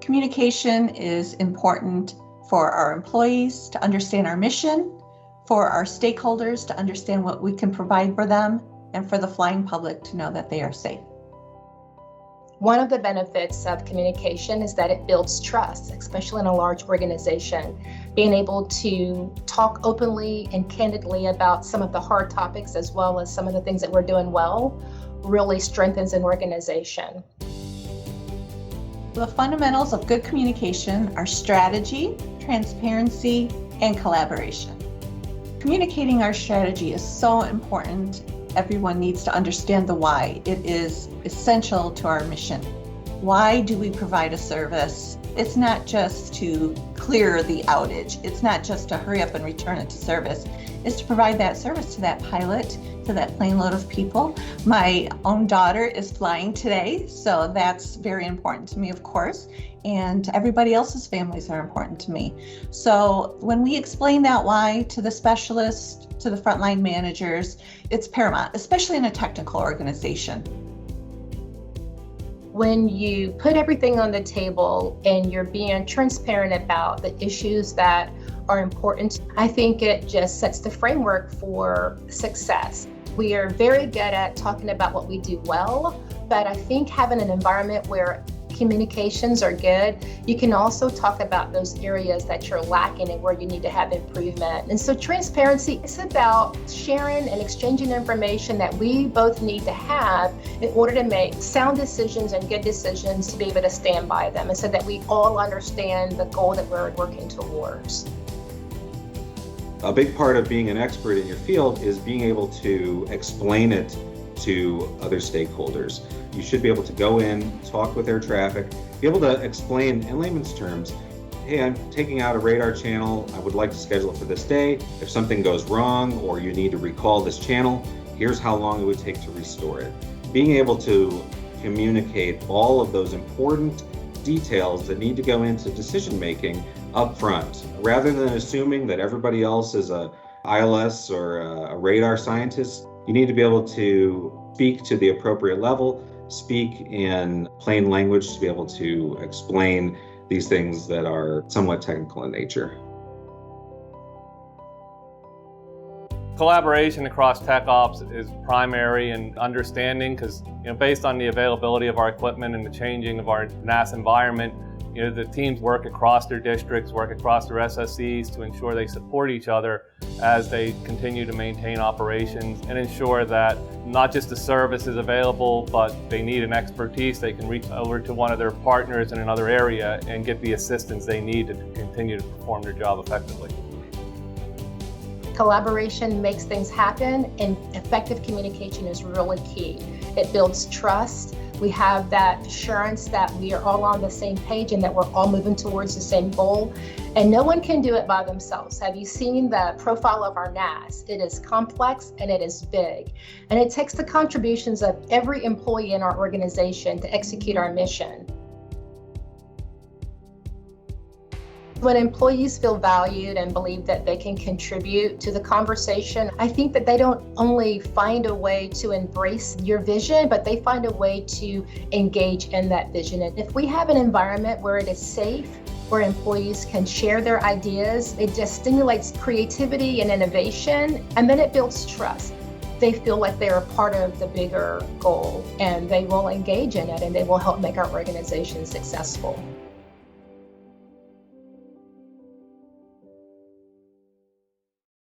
Communication is important for our employees to understand our mission, for our stakeholders to understand what we can provide for them, and for the flying public to know that they are safe. One of the benefits of communication is that it builds trust, especially in a large organization. Being able to talk openly and candidly about some of the hard topics as well as some of the things that we're doing well really strengthens an organization. The fundamentals of good communication are strategy, transparency, and collaboration. Communicating our strategy is so important. Everyone needs to understand the why. It is essential to our mission. Why do we provide a service? It's not just to clear the outage. It's not just to hurry up and return it to service. It's to provide that service to that pilot, to that plane load of people. My own daughter is flying today, so that's very important to me, of course, and everybody else's families are important to me. So when we explain that why to the specialists, to the frontline managers, it's paramount, especially in a technical organization. When you put everything on the table and you're being transparent about the issues that are important, I think it just sets the framework for success. We are very good at talking about what we do well, but I think having an environment where communications are good, you can also talk about those areas that you're lacking and where you need to have improvement. And so transparency is about sharing and exchanging information that we both need to have in order to make sound decisions and good decisions to be able to stand by them, and so that we all understand the goal that we're working towards. A big part of being an expert in your field is being able to explain it to other stakeholders. You should be able to go in, talk with air traffic, be able to explain in layman's terms, hey, I'm taking out a radar channel, I would like to schedule it for this day. If something goes wrong or you need to recall this channel, here's how long it would take to restore it. Being able to communicate all of those important details that need to go into decision making up front, rather than assuming that everybody else is a ILS or a radar scientist. You need to be able to speak to the appropriate level, speak in plain language to be able to explain these things that are somewhat technical in nature. Collaboration across tech ops is primary in understanding, because based on the availability of our equipment and the changing of our NAS environment, the teams work across their districts, work across their SSCs to ensure they support each other as they continue to maintain operations and ensure that not just the service is available, but they need an expertise. They can reach over to one of their partners in another area and get the assistance they need to continue to perform their job effectively. Collaboration makes things happen, and effective communication is really key. It builds trust. We have that assurance that we are all on the same page and that we're all moving towards the same goal. And no one can do it by themselves. Have you seen the profile of our NAS? It is complex and it is big. And it takes the contributions of every employee in our organization to execute our mission. When employees feel valued and believe that they can contribute to the conversation, I think that they don't only find a way to embrace your vision, but they find a way to engage in that vision. And if we have an environment where it is safe, where employees can share their ideas, it just stimulates creativity and innovation, and then it builds trust. They feel like they're a part of the bigger goal, and they will engage in it, and they will help make our organization successful.